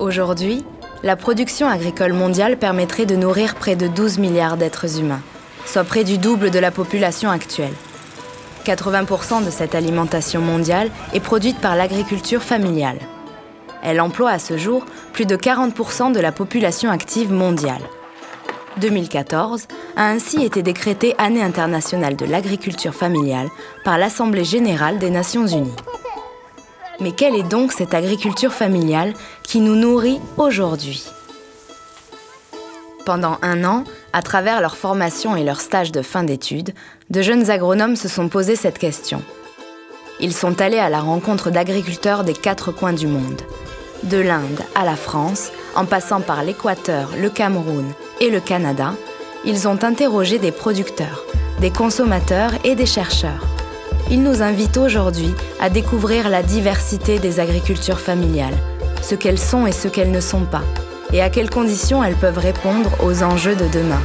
Aujourd'hui, la production agricole mondiale permettrait de nourrir près de 12 milliards d'êtres humains, soit près du double de la population actuelle. 80% de cette alimentation mondiale est produite par l'agriculture familiale. Elle emploie à ce jour plus de 40% de la population active mondiale. 2014 a ainsi été décrétée Année internationale de l'agriculture familiale par l'Assemblée générale des Nations unies. Mais quelle est donc cette agriculture familiale qui nous nourrit aujourd'hui ? Pendant 1 an, à travers leur formation et leur stage de fin d'études, de jeunes agronomes se sont posé cette question. Ils sont allés à la rencontre d'agriculteurs des 4 coins du monde. De l'Inde à la France, en passant par l'Équateur, le Cameroun et le Canada, ils ont interrogé des producteurs, des consommateurs et des chercheurs. Ils nous invitent aujourd'hui à découvrir la diversité des agricultures familiales, ce qu'elles sont et ce qu'elles ne sont pas, et à quelles conditions elles peuvent répondre aux enjeux de demain.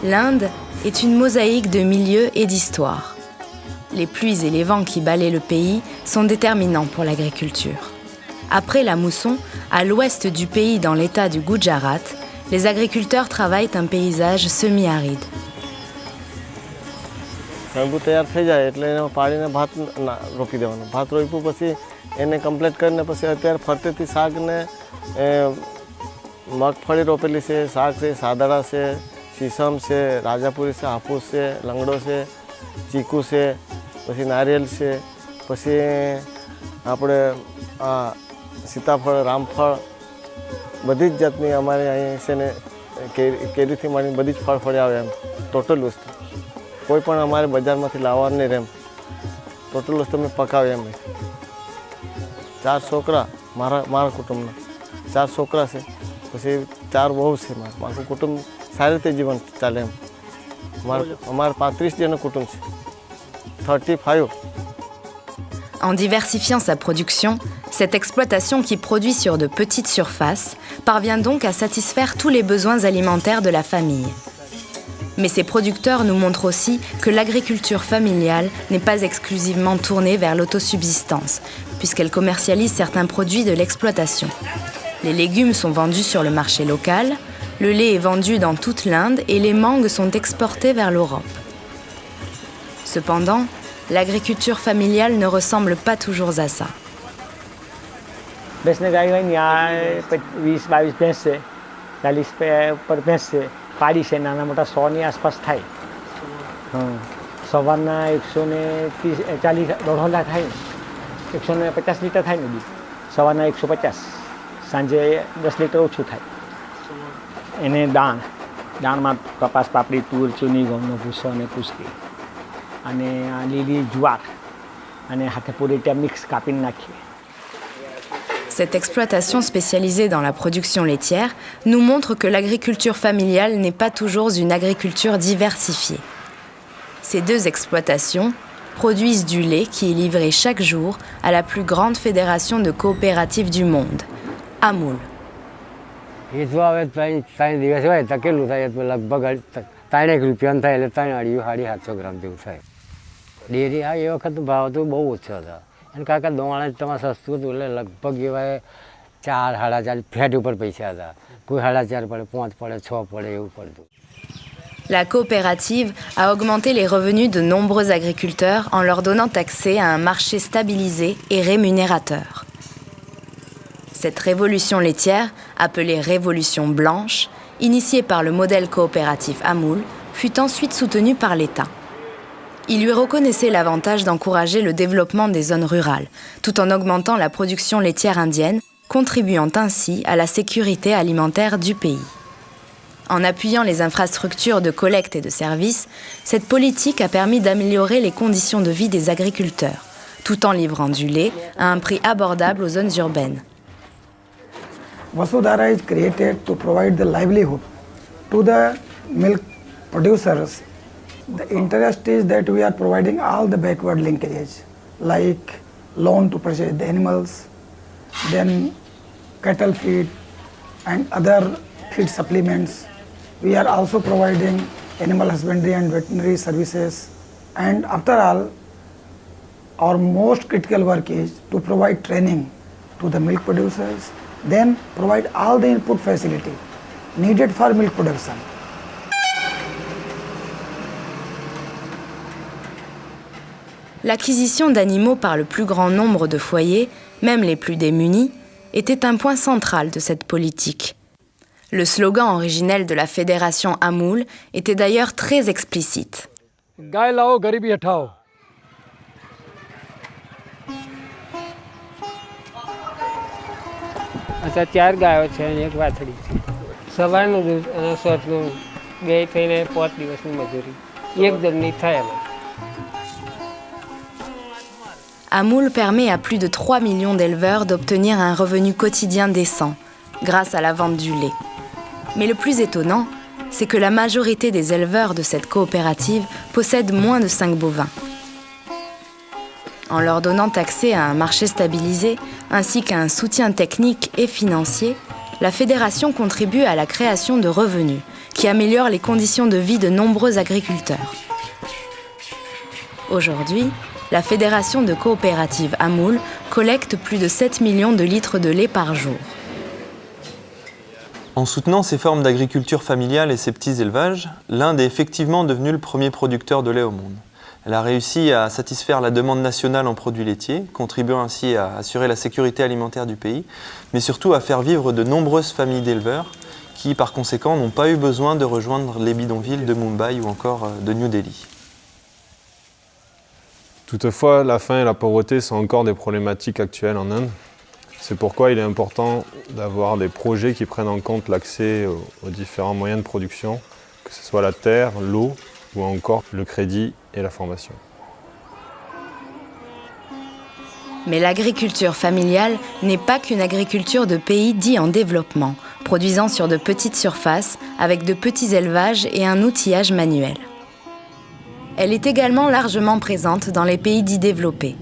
L'Inde est une mosaïque de milieux et d'histoires. Les pluies et les vents qui balaient le pays sont déterminants pour l'agriculture. Après la mousson, à l'ouest du pays dans l'état du Gujarat, les agriculteurs travaillent un paysage semi-aride. સણબુ તૈયાર થઈ જાય એટલે એને પાડીને ભાત રોપી દેવાનો. ભાત રોપ્યું પછી એને કમ્પ્લીટ કરીને પછી અત્યારે ફરતેથી શાકને મગફળી રોપેલી છે, શાક છે, સાદડા છે, शीशम से, राजापुरी से, हापूस से, लंगड़ो से, चीकू से, પછી નારિયેલ છે, પછી આપણે સીતાફળ, રામફળ, બધી જ જાતની અમારે અહીં છે ને કેરીથી માંડીને બધી જ ફળફળી આવે એમ ટોટલ વસ્તુ. કોઈ પણ અમારે બજારમાંથી લાવવાનું નહીં રહે એમ ટોટલ વસ્તુ અમે પકાવીએ એમ. 4 છોકરા મારા કુટુંબના 4 છોકરા છે, પછી 4 વહુ છે. મારું કુટુંબ સારી રીતે જીવન ચાલે એમ. અમારે 35 જણનું કુટુંબ છે, 35. En diversifiant sa production, cette exploitation qui produit sur de petites surfaces parvient donc à satisfaire tous les besoins alimentaires de la famille. Mais ces producteurs nous montrent aussi que l'agriculture familiale n'est pas exclusivement tournée vers l'autosubsistance, puisqu'elle commercialise certains produits de l'exploitation. Les légumes sont vendus sur le marché local, le lait est vendu dans toute l'Inde et les mangues sont exportées vers l'Europe. Cependant, l'agriculture familiale ne ressemble pas toujours à ça. ભેંસને ગાય હોય ને આ 20-22 ભેંસ છે, 40 પર ભેંસ છે, પાડી છે નાના મોટા 100ની આસપાસ થાય. સવારના 140 દોઢ થાય ને 150 લીટર થાય ને દૂધ. સવારના 150, સાંજે 10 લીટર ઓછું થાય. એને દાણમાં કપાસ, પાપડી, તુર, ચૂની, ઘઉંનો ભૂસો અને કુસકી અને આ લીલી જુવાર અને હાથે પૂરી રીતે મિક્સ કાપીને નાખીએ. Cette exploitation spécialisée dans la production laitière nous montre que l'agriculture familiale n'est pas toujours une agriculture diversifiée. Ces 2 exploitations produisent du lait qui est livré chaque jour à la plus grande fédération de coopératives du monde, Amul. એ જો હવે 3 દિવસ હોય તો કેટલું થાય? લગભગ 3 રૂપિયાનું થાય એટલે 3-750 ગ્રામ જેવું થાય. ડેરી એ વખત ભાવ તો બહુ ઓછો હતો. અને કાકા દોણા તમારે સસ્તું હતું એટલે લગભગ એવા 4-4.5 ફેટ ઉપર પૈસા હતા. કોઈ 4.5 પડે, 5 પડે, 6 પડે એવું પડતું. La coopérative a augmenté les revenus de nombreux agriculteurs en leur donnant accès à un marché stabilisé et rémunérateur. Cette révolution laitière, appelée révolution blanche, initiée par le modèle coopératif Amoul, fut ensuite soutenue par l'État. Il lui reconnaissait l'avantage d'encourager le développement des zones rurales, tout en augmentant la production laitière indienne, contribuant ainsi à la sécurité alimentaire du pays. En appuyant les infrastructures de collecte et de services, cette politique a permis d'améliorer les conditions de vie des agriculteurs, tout en livrant du lait à un prix abordable aux zones urbaines. Vasudhara is created to provide the livelihood to the milk producers. The interest is that we are providing all the backward linkages like loan to purchase the animals, then cattle feed and other feed supplements. We are also providing animal husbandry and veterinary services, and after all, our most critical work is to provide training to the milk producers, then provide all the input facility needed for milk production. L'acquisition d'animaux par le plus grand nombre de foyers, même les plus démunis, était un point central de cette politique. Le slogan originel de la fédération Amoul était d'ailleurs très explicite. गाय लाओ गरीबी हटाओ. अच्छा 4 ગાયો છે અને 1 વાછડી છે. સવારનું દૂધ અને સાંજનું બે થઈને 5 દિવસની મજૂરી એક દરની થાય એમાં. Amoul permet à plus de 3 millions d'éleveurs d'obtenir un revenu quotidien décent grâce à la vente du lait. Mais le plus étonnant, c'est que la majorité des éleveurs de cette coopérative possèdent moins de 5 bovins. En leur donnant accès à un marché stabilisé ainsi qu'à un soutien technique et financier, la fédération contribue à la création de revenus qui améliorent les conditions de vie de nombreux agriculteurs. Aujourd'hui, la fédération de coopératives Amoul collecte plus de 7 millions de litres de lait par jour. En soutenant ces formes d'agriculture familiale et ces petits élevages, l'Inde est effectivement devenue le premier producteur de lait au monde. Elle a réussi à satisfaire la demande nationale en produits laitiers, contribuant ainsi à assurer la sécurité alimentaire du pays, mais surtout à faire vivre de nombreuses familles d'éleveurs qui, par conséquent, n'ont pas eu besoin de rejoindre les bidonvilles de Mumbai ou encore de New Delhi. Toutefois, la faim et la pauvreté sont encore des problématiques actuelles en Inde. C'est pourquoi il est important d'avoir des projets qui prennent en compte l'accès aux différents moyens de production, que ce soit la terre, l'eau ou encore le crédit et la formation. Mais l'agriculture familiale n'est pas qu'une agriculture de pays dits en développement, produisant sur de petites surfaces, avec de petits élevages et un outillage manuel. Elle est également largement présente dans les pays dits développés.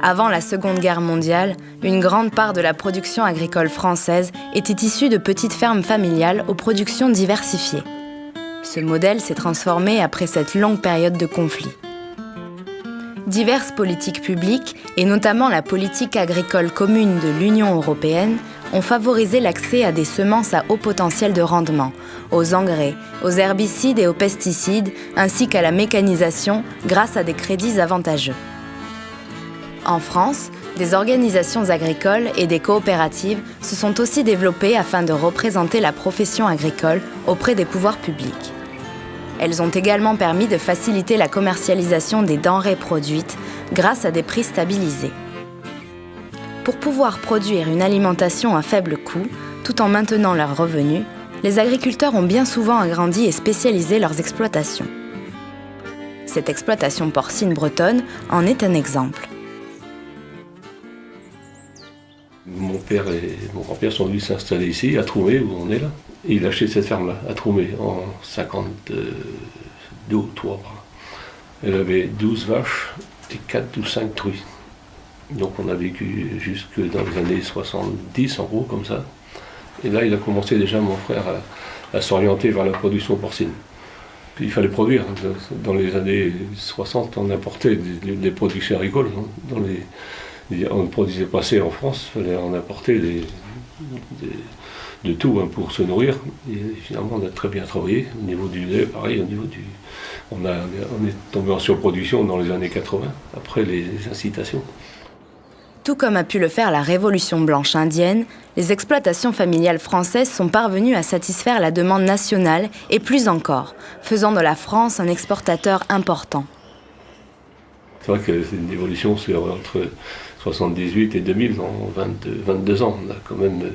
Avant la Seconde Guerre mondiale, une grande part de la production agricole française était issue de petites fermes familiales aux productions diversifiées. Ce modèle s'est transformé après cette longue période de conflit. Diverses politiques publiques, et notamment la politique agricole commune de l'Union européenne, ont favorisé l'accès à des semences à haut potentiel de rendement, aux engrais, aux herbicides et aux pesticides, ainsi qu'à la mécanisation grâce à des crédits avantageux. En France, des organisations agricoles et des coopératives se sont aussi développées afin de représenter la profession agricole auprès des pouvoirs publics. Elles ont également permis de faciliter la commercialisation des denrées produites grâce à des prix stabilisés. Pour pouvoir produire une alimentation à faible coût, tout en maintenant leurs revenus, les agriculteurs ont bien souvent agrandi et spécialisé leurs exploitations. Cette exploitation porcine bretonne en est un exemple. Mon père et mon grand-père sont venus s'installer ici, à Troumé, où on est là. Et il a acheté cette ferme-là, à Troumé, en 52 ou 3. Elle avait 12 vaches et 4 ou 5 truies. Donc on a vécu jusque dans les années 70, en gros, comme ça. Et là, il a commencé déjà, mon frère, à s'orienter vers la production porcine. Puis il fallait produire. Dans les années 60, on importait des productions agricoles. On ne produisait pas assez en France, il fallait en apporter de tout pour se nourrir. Et finalement, on a très bien travaillé. Au niveau du lait, pareil, au niveau On est tombé en surproduction dans les années 80, après les incitations. Tout comme a pu le faire la Révolution blanche indienne, les exploitations familiales françaises sont parvenues à satisfaire la demande nationale et plus encore, faisant de la France un exportateur important. C'est vrai que c'est une évolution entre 78 et 2000, en 22 ans. On a quand même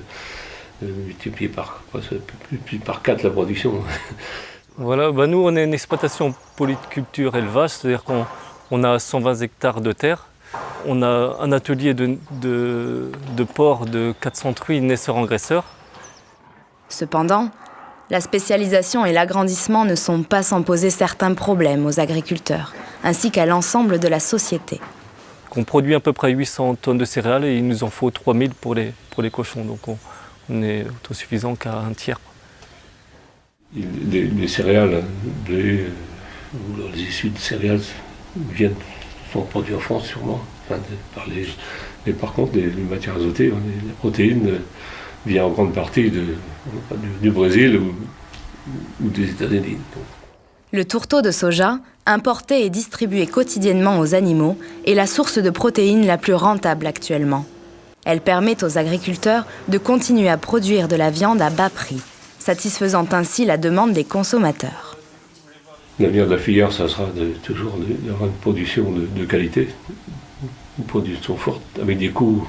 multiplié plus par 4 la production. Voilà, nous on est une exploitation polyculture élevage, c'est-à-dire qu'on a 120 hectares de terre. On a un atelier de porc de 400 truies naisseurs-engraisseurs. Cependant, la spécialisation et l'agrandissement ne sont pas sans poser certains problèmes aux agriculteurs, ainsi qu'à l'ensemble de la société. On produit à peu près 800 tonnes de céréales et il nous en faut 3000 pour les cochons, donc on est autosuffisant qu'à un tiers. Les céréales, blé, ou les issues de céréales sont produits en France sûrement, mais par contre les matières azotées, les protéines viennent en grande partie du Brésil ou des États-Unis. Le tourteau de soja, importé et distribué quotidiennement aux animaux, est la source de protéines la plus rentable actuellement. Elle permet aux agriculteurs de continuer à produire de la viande à bas prix, satisfaisant ainsi la demande des consommateurs. L'avenir de la filière, ça sera toujours d'avoir une production de qualité, une production forte, avec des coûts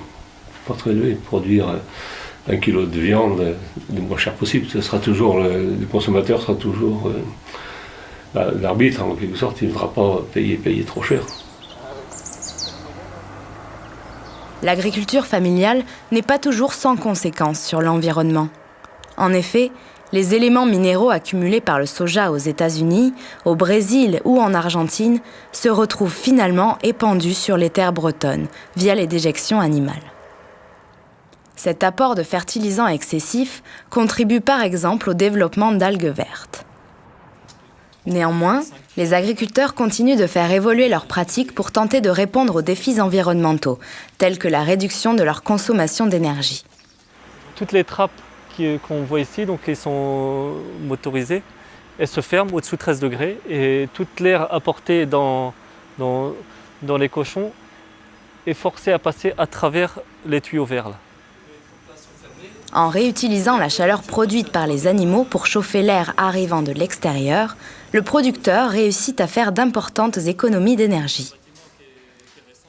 pas très élevés. Produire 1 kilo de viande le moins cher possible, le consommateur sera toujours l'arbitre, en quelque sorte, il ne devra pas payer trop cher. L'agriculture familiale n'est pas toujours sans conséquences sur l'environnement. En effet, les éléments minéraux accumulés par le soja aux États-Unis, au Brésil ou en Argentine se retrouvent finalement épandus sur les terres bretonnes via les déjections animales. Cet apport de fertilisants excessifs contribue par exemple au développement d'algues vertes. Néanmoins, les agriculteurs continuent de faire évoluer leurs pratiques pour tenter de répondre aux défis environnementaux, tels que la réduction de leur consommation d'énergie. Toutes les trappes qu'on voit ici, donc elles sont motorisées, elles se ferment au-dessous de 13 degrés et toute l'air apporté dans les cochons est forcé à passer à travers les tuyaux verts. Là. En réutilisant la chaleur produite par les animaux pour chauffer l'air arrivant de l'extérieur, le producteur réussit à faire d'importantes économies d'énergie.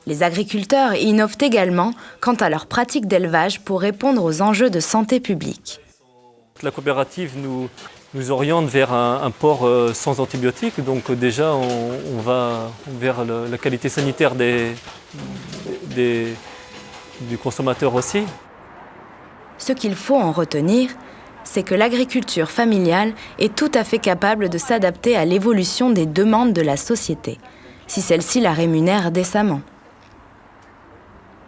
Les agriculteurs innovent également quant à leurs pratiques d'élevage pour répondre aux enjeux de santé publique. La coopérative nous oriente vers un porc sans antibiotiques, donc déjà on va vers la qualité sanitaire du consommateur aussi. Ce qu'il faut en retenir, c'est que l'agriculture familiale est tout à fait capable de s'adapter à l'évolution des demandes de la société, si celle-ci la rémunère décemment.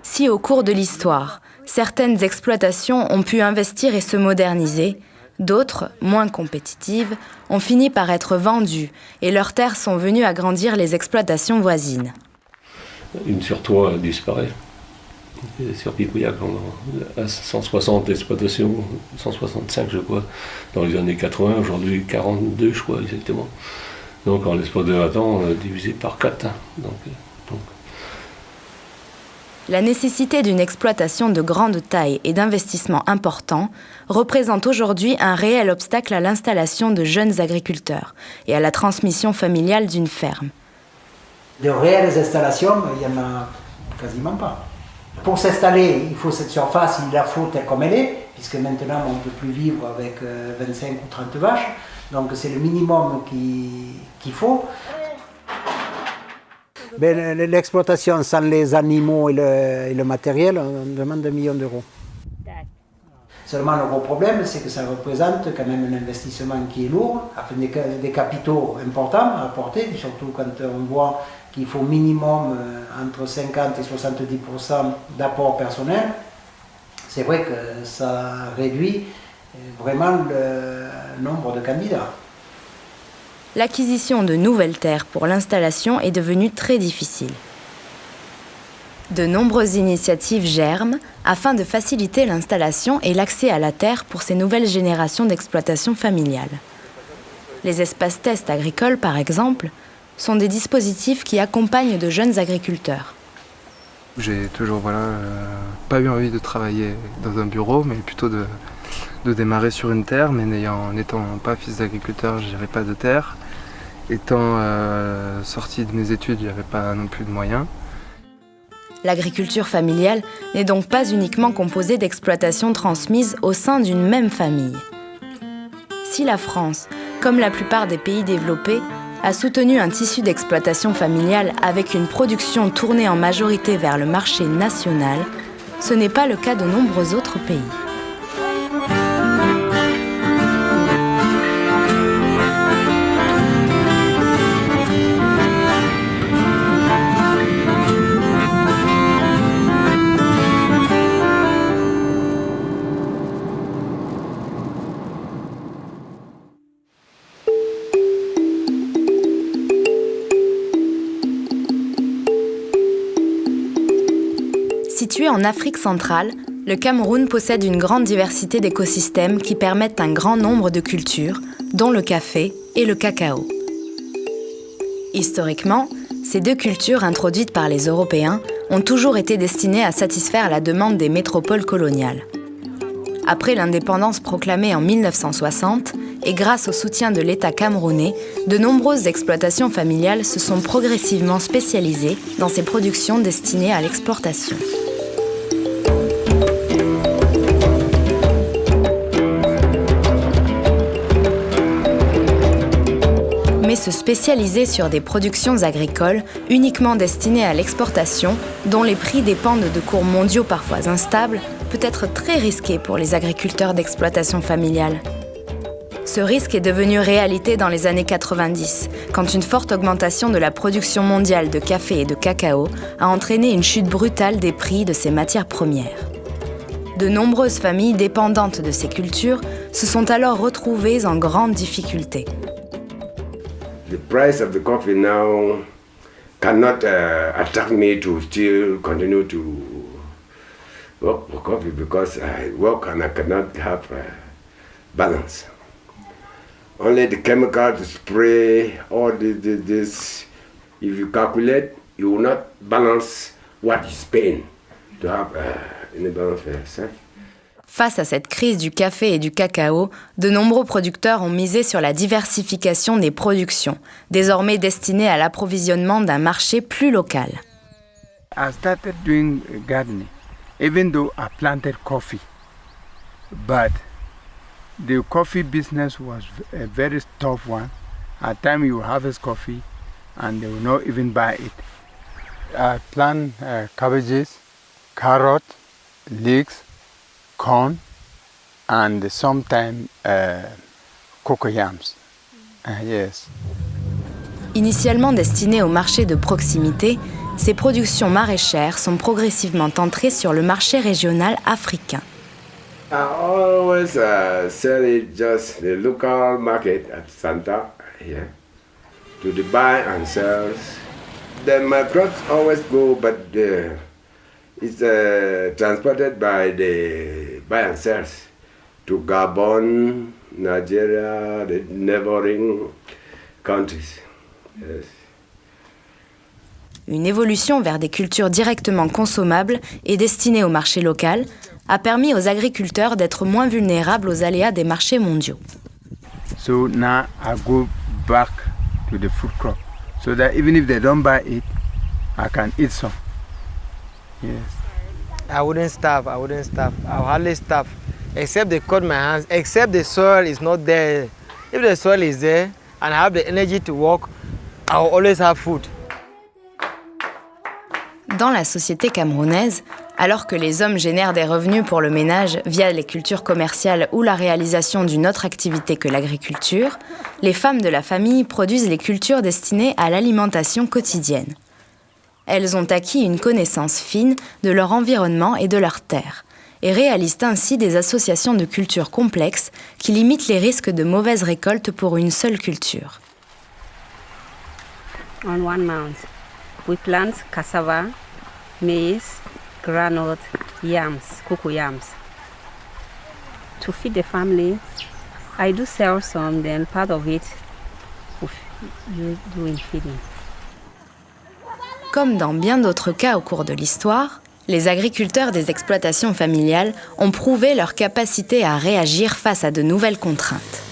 Si au cours de l'histoire, certaines exploitations ont pu investir et se moderniser, d'autres, moins compétitives, ont fini par être vendues et leurs terres sont venues agrandir les exploitations voisines. Une sur trois disparaît. Sur Pipouillac, on a 160 exploitations, 165 je crois, dans les années 80, aujourd'hui 42 je crois exactement. Donc en l'espace de 20 ans, divisé par 4. La nécessité d'une exploitation de grande taille et d'investissements importants représente aujourd'hui un réel obstacle à l'installation de jeunes agriculteurs et à la transmission familiale d'une ferme. De réelles installations, il n'y en a quasiment pas. Pour s'installer, il faut cette surface, il la faut telle comme elle est, puisque maintenant on ne peut plus vivre avec 25 ou 30 vaches, donc c'est le minimum qu'il faut. L'exploitation sans les animaux et le matériel, on demande 2 millions d'euros. Seulement le gros problème, c'est que ça représente quand même un investissement qui est lourd, avec des capitaux importants à apporter, surtout quand on voit qu'il faut minimum entre 50 et 70% d'apport personnel. C'est vrai que ça réduit vraiment le nombre de candidats. L'acquisition de nouvelles terres pour l'installation est devenue très difficile. De nombreuses initiatives germent afin de faciliter l'installation et l'accès à la terre pour ces nouvelles générations d'exploitation familiale. Les espaces tests agricoles, par exemple, sont des dispositifs qui accompagnent de jeunes agriculteurs. J'ai toujours pas eu envie de travailler dans un bureau, mais plutôt de démarrer sur une terre, mais n'étant pas fils d'agriculteur, j'avais pas de terre. Étant sorti de mes études, j'avais pas non plus de moyens. L'agriculture familiale n'est donc pas uniquement composée d'exploitations transmises au sein d'une même famille. Si la France, comme la plupart des pays développés, a soutenu un tissu d'exploitation familiale avec une production tournée en majorité vers le marché national, ce n'est pas le cas de nombreux autres pays. Situé en Afrique centrale, le Cameroun possède une grande diversité d'écosystèmes qui permettent un grand nombre de cultures, dont le café et le cacao. Historiquement, ces deux cultures introduites par les Européens ont toujours été destinées à satisfaire la demande des métropoles coloniales. Après l'indépendance proclamée en 1960, et grâce au soutien de l'État camerounais, de nombreuses exploitations familiales se sont progressivement spécialisées dans ces productions destinées à l'exportation. Mais se spécialiser sur des productions agricoles uniquement destinées à l'exportation, dont les prix dépendent de cours mondiaux parfois instables, peut être très risqué pour les agriculteurs d'exploitation familiale. Ce risque est devenu réalité dans les années 90, quand une forte augmentation de la production mondiale de café et de cacao a entraîné une chute brutale des prix de ces matières premières. De nombreuses familles dépendantes de ces cultures se sont alors retrouvées en grande difficulté. The price of the coffee now cannot attract me to still continue to work for coffee because I work and I cannot have balance. Only the chemical to spray, all this, if you calculate, you will not balance what is paying to have any balance for yourself. Face à cette crise du café et du cacao, de nombreux producteurs ont misé sur la diversification des productions, désormais destinées à l'approvisionnement d'un marché plus local. I started doing gardening, even though I planted coffee, but the coffee business was a very tough one. At times you harvest coffee and they will not even buy it. I plant cabbages, carrot, leeks, corn, and sometimes cocoyams. Yes. Initialement destinées au marché de proximité, ces productions maraîchères sont progressivement entrées sur le marché régional africain. I always sell it just the local market at Santa here to the buy and sells. Then my crops always go, but it's transported by the buy and sells to Gabon, Nigeria, the neighboring countries. Yes. Une évolution vers des cultures directement consommables et destinées au marché local a permis aux agriculteurs d'être moins vulnérables aux aléas des marchés mondiaux. So now I go back to the food crop, so that even if they don't buy it, I can eat some. Yes. I wouldn't starve. I'll hardly starve, except they cut my hands, except the soil is not there. If the soil is there and I have the energy to work, I'll always have food. Dans la société camerounaise, alors que les hommes génèrent des revenus pour le ménage via les cultures commerciales ou la réalisation d'une autre activité que l'agriculture, les femmes de la famille produisent les cultures destinées à l'alimentation quotidienne. Elles ont acquis une connaissance fine de leur environnement et de leurs terres, et réalisent ainsi des associations de cultures complexes qui limitent les risques de mauvaise récolte pour une seule culture. On one month, we plant cassava, maize, groundnut, yams, cocoyams. To feed the family, I do sell some, then part of it doing feeding. Comme dans bien d'autres cas au cours de l'histoire, les agriculteurs des exploitations familiales ont prouvé leur capacité à réagir face à de nouvelles contraintes.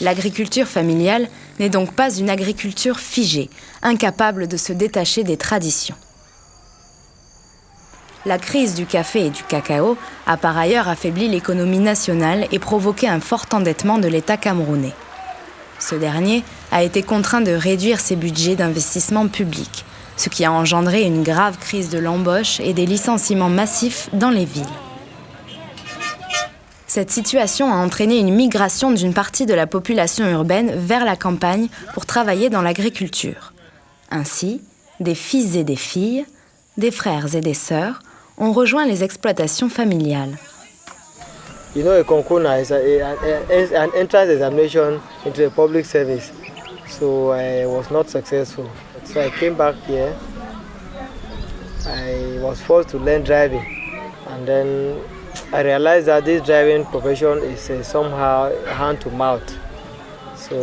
L'agriculture familiale n'est donc pas une agriculture figée, incapable de se détacher des traditions. La crise du café et du cacao a par ailleurs affaibli l'économie nationale et provoqué un fort endettement de l'État camerounais. Ce dernier a été contraint de réduire ses budgets d'investissement public, ce qui a engendré une grave crise de l'embauche et des licenciements massifs dans les villes. Cette situation a entraîné une migration d'une partie de la population urbaine vers la campagne pour travailler dans l'agriculture. Ainsi, des fils et des filles, des frères et des sœurs ont rejoint les exploitations familiales. You know, a concours is an entrance examination into the public service. So I was not successful. So I came back here. I was forced to learn driving. And then I realized that this driving profession is somehow hand to mouth. So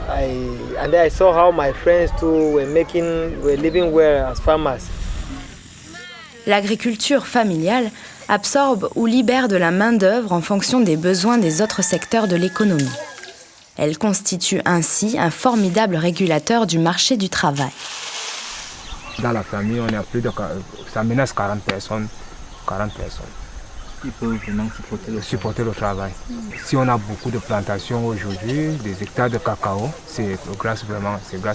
then I saw how my friends too were living well as farmers. L'agriculture familiale absorbe ou libère de la main-d'œuvre en fonction des besoins des autres secteurs de l'économie. Elle constitue ainsi un formidable régulateur du marché du travail. Dans la famille, on a plus de ça menace 40 personnes. Qui peuvent vraiment supporter le travail. Si on a beaucoup de plantations aujourd'hui, des hectares de cacao, c'est grâce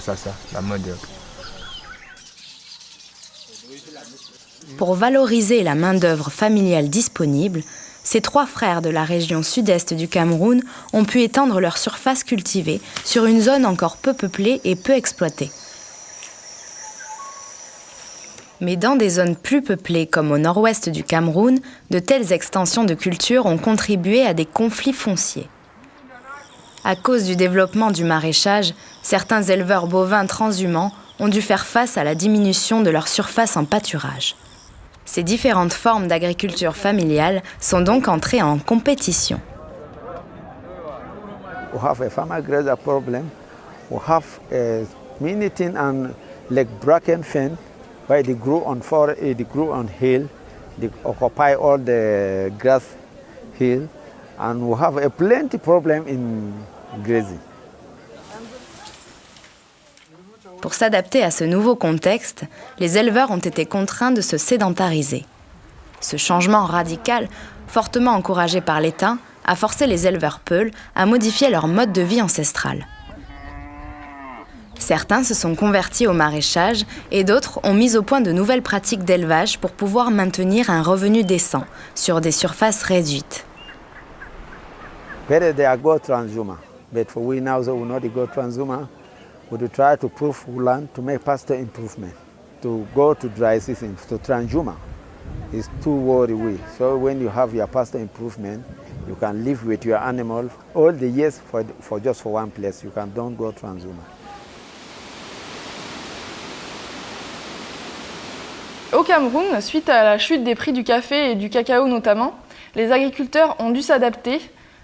à ça, la main-d'œuvre. Pour valoriser la main-d'œuvre familiale disponible, ces 3 frères de la région sud-est du Cameroun ont pu étendre leur surface cultivée sur une zone encore peu peuplée et peu exploitée. Mais dans des zones plus peuplées comme au nord-ouest du Cameroun, de telles extensions de culture ont contribué à des conflits fonciers. À cause du développement du maraîchage, certains éleveurs bovins transhumants ont dû faire face à la diminution de leur surface en pâturage. Ces différentes formes d'agriculture familiale sont donc entrées en compétition. We have a farmer grazer problem. We have many things and like bracken fen, where they grow on forest, they grow on hill, they occupy all the grass hill, and we have a plenty problem in grazing. Pour s'adapter à ce nouveau contexte, les éleveurs ont été contraints de se sédentariser. Ce changement radical, fortement encouragé par l'État, a forcé les éleveurs peuls à modifier leur mode de vie ancestral. Certains se sont convertis au maraîchage et d'autres ont mis au point de nouvelles pratiques d'élevage pour pouvoir maintenir un revenu décent sur des surfaces réduites. Better they are go transhumance, but for we now we not go transhumance. We do try to prove land to make pasture improvement. To go to dry season, to transhumance is too worry we. So when you have your pasture improvement, you can live with your animal all the years for just for one place. You can don't go transhumance. Au Cameroun, suite à la chute des prix du café et du cacao notamment, les agriculteurs ont dû s'adapter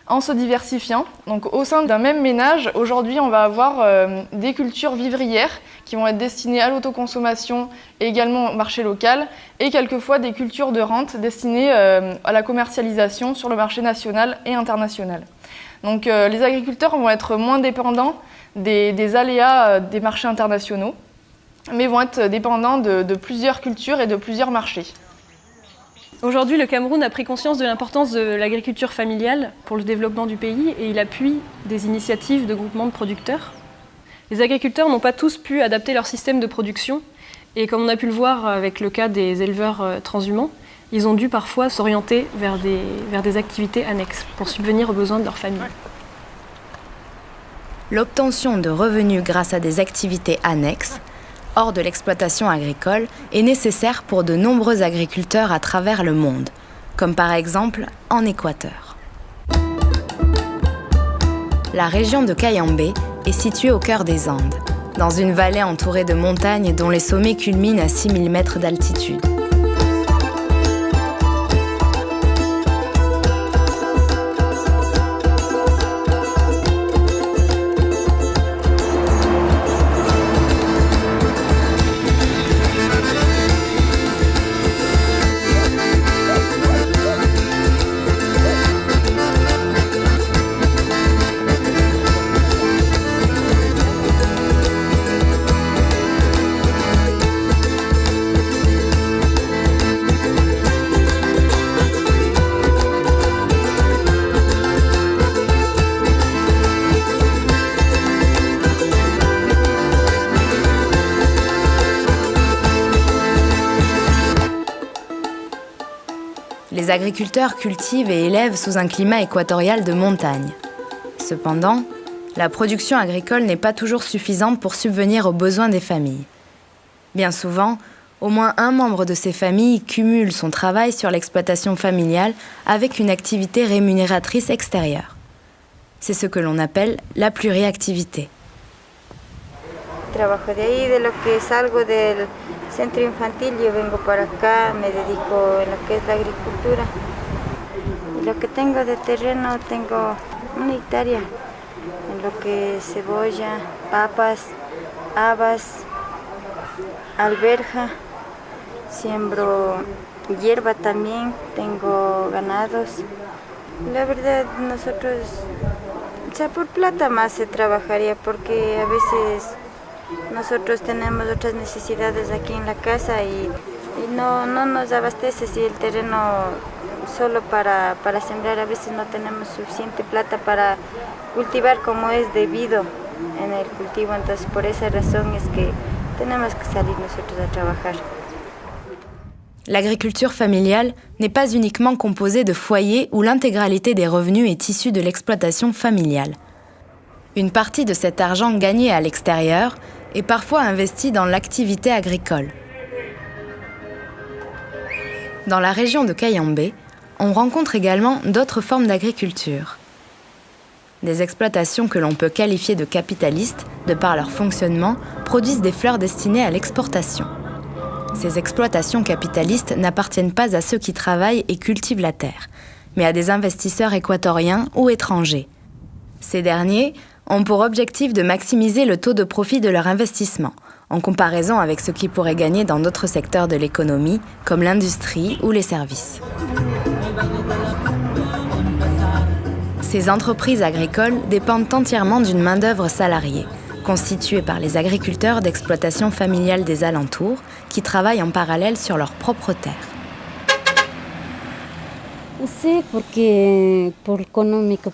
en se diversifiant. Donc au sein d'un même ménage, aujourd'hui on va avoir des cultures vivrières qui vont être destinées à l'autoconsommation et également au marché local, et quelquefois des cultures de rente destinées à la commercialisation sur le marché national et international. Donc les agriculteurs vont être moins dépendants des aléas des marchés internationaux, mais vont être dépendants de plusieurs cultures et de plusieurs marchés. Aujourd'hui, le Cameroun a pris conscience de l'importance de l'agriculture familiale pour le développement du pays et il appuie des initiatives de groupements de producteurs. Les agriculteurs n'ont pas tous pu adapter leur système de production et comme on a pu le voir avec le cas des éleveurs transhumants, ils ont dû parfois s'orienter vers des activités annexes pour subvenir aux besoins de leur famille. L'obtention de revenus grâce à des activités annexes hors de l'exploitation agricole est nécessaire pour de nombreux agriculteurs à travers le monde, comme par exemple en Équateur. La région de Cayambe est située au cœur des Andes, dans une vallée entourée de montagnes dont les sommets culminent à 6000 mètres d'altitude. Les agriculteurs cultivent et élèvent sous un climat équatorial de montagne. Cependant, la production agricole n'est pas toujours suffisante pour subvenir aux besoins des familles. Bien souvent, au moins un membre de ces familles cumule son travail sur l'exploitation familiale avec une activité rémunératrice extérieure. C'est ce que l'on appelle la pluriactivité. Trabajo de ahí, de lo que salgo del centro infantil, yo vengo para acá, me dedico en lo que es la agricultura. Y lo que tengo de terreno, tengo 1 hectárea, en lo que es cebolla, papas, habas, alberja, siembro hierba también, tengo ganados. La verdad, nosotros, o sea, por plata más se trabajaría, porque a veces nosotros tenemos otras necesidades aquí en la casa y no nos abastece si el terreno solo para sembrar. A veces no tenemos suficiente plata para cultivar como es debido en el cultivo, entonces por esa razón es que tenemos que salir nosotros a trabajar. L'agriculture familiale n'est pas uniquement composée de foyers où l'intégralité des revenus est issue de l'exploitation familiale. Une partie de cet argent gagné à l'extérieur est parfois investi dans l'activité agricole. Dans la région de Cayambe, on rencontre également d'autres formes d'agriculture. Des exploitations que l'on peut qualifier de capitalistes, de par leur fonctionnement, produisent des fleurs destinées à l'exportation. Ces exploitations capitalistes n'appartiennent pas à ceux qui travaillent et cultivent la terre, mais à des investisseurs équatoriens ou étrangers. Ces derniers ont pour objectif de maximiser le taux de profit de leur investissement, en comparaison avec ce qu'ils pourraient gagner dans d'autres secteurs de l'économie, comme l'industrie ou les services. Ces entreprises agricoles dépendent entièrement d'une main-d'œuvre salariée, constituée par les agriculteurs d'exploitation familiale des alentours, qui travaillent en parallèle sur leur propre terre. Sí, porque por económico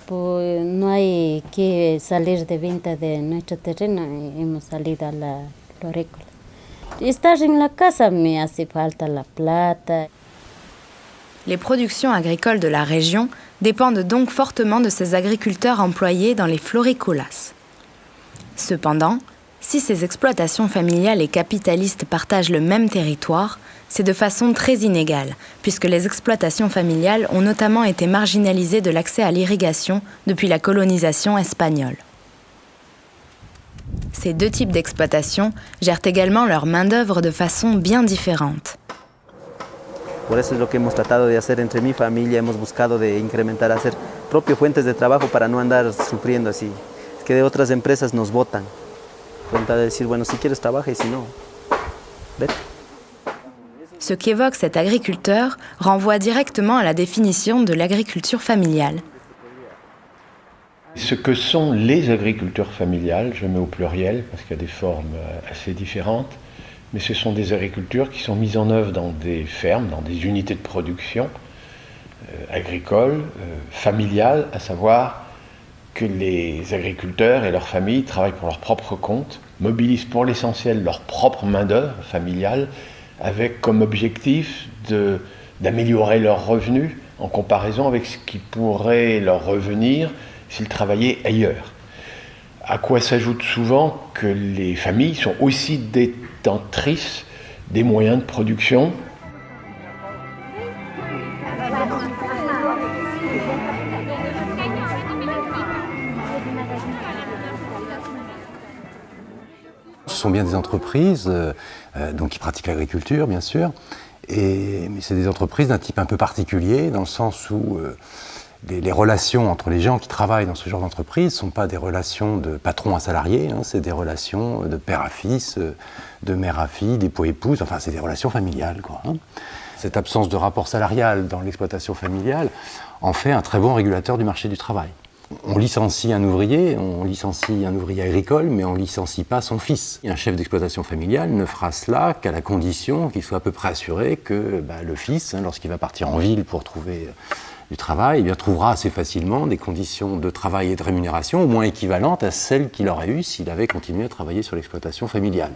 no hay que salir de venta de nuestro terreno, hemos salido a lo agrícola. Estar en la casa me hace falta la plata. Les productions agricoles de la région dépendent donc fortement de ces agriculteurs employés dans les floricolas. Cependant, si ces exploitations familiales et capitalistes partagent le même territoire, c'est de façon très inégale, puisque les exploitations familiales ont notamment été marginalisées de l'accès à l'irrigation depuis la colonisation espagnole. Ces deux types d'exploitation gèrent également leur main-d'œuvre de façon bien différente. Por eso es lo que hemos tratado de hacer entre mi familia, hemos buscado de incrementar, hacer propias fuentes de trabajo para no andar sufriendo así. Es que de otras empresas nos botan. Cuenta de decir, bueno, si quieres trabaja y si no, vete. Ce qu'évoque cet agriculteur renvoie directement à la définition de l'agriculture familiale. Ce que sont les agricultures familiales, je mets au pluriel parce qu'il y a des formes assez différentes, mais ce sont des agricultures qui sont mises en œuvre dans des fermes, dans des unités de production agricoles, familiales, à savoir que les agriculteurs et leurs familles travaillent pour leur propre compte, mobilisent pour l'essentiel leur propre main-d'œuvre familiale, avec comme objectif d'améliorer leurs revenus en comparaison avec ce qui pourrait leur revenir s'ils travaillaient ailleurs. À quoi s'ajoute souvent que les familles sont aussi détentrices des moyens de production. Ce sont bien des entreprises donc qui pratiquent l'agriculture, bien sûr, mais c'est des entreprises d'un type un peu particulier, dans le sens où les relations entre les gens qui travaillent dans ce genre d'entreprise ne sont pas des relations de patron à salarié, c'est des relations de père à fils, de mère à fille, d'époux à épouse, enfin c'est des relations familiales, quoi. Cette absence de rapport salarial dans l'exploitation familiale en fait un très bon régulateur du marché du travail. On licencie un ouvrier agricole, mais on ne licencie pas son fils. Un chef d'exploitation familiale ne fera cela qu'à la condition qu'il soit à peu près assuré que le fils, lorsqu'il va partir en ville pour trouver du travail, trouvera assez facilement des conditions de travail et de rémunération au moins équivalentes à celles qu'il aurait eues s'il avait continué à travailler sur l'exploitation familiale.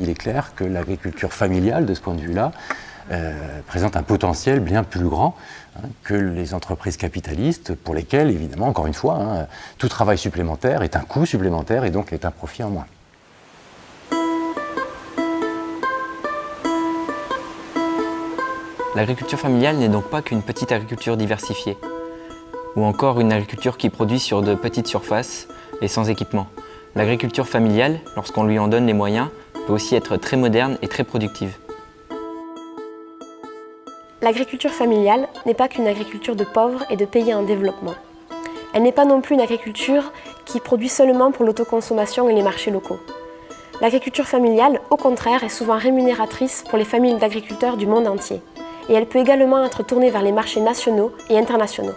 Il est clair que l'agriculture familiale, de ce point de vue-là, présentent un potentiel bien plus grand que les entreprises capitalistes, pour lesquelles, évidemment, encore une fois, tout travail supplémentaire est un coût supplémentaire et donc est un profit en moins. L'agriculture familiale n'est donc pas qu'une petite agriculture diversifiée, ou encore une agriculture qui produit sur de petites surfaces et sans équipement. L'agriculture familiale, lorsqu'on lui en donne les moyens, peut aussi être très moderne et très productive. L'agriculture familiale n'est pas qu'une agriculture de pauvres et de pays en développement. Elle n'est pas non plus une agriculture qui produit seulement pour l'autoconsommation et les marchés locaux. L'agriculture familiale, au contraire, est souvent rémunératrice pour les familles d'agriculteurs du monde entier. Et elle peut également être tournée vers les marchés nationaux et internationaux.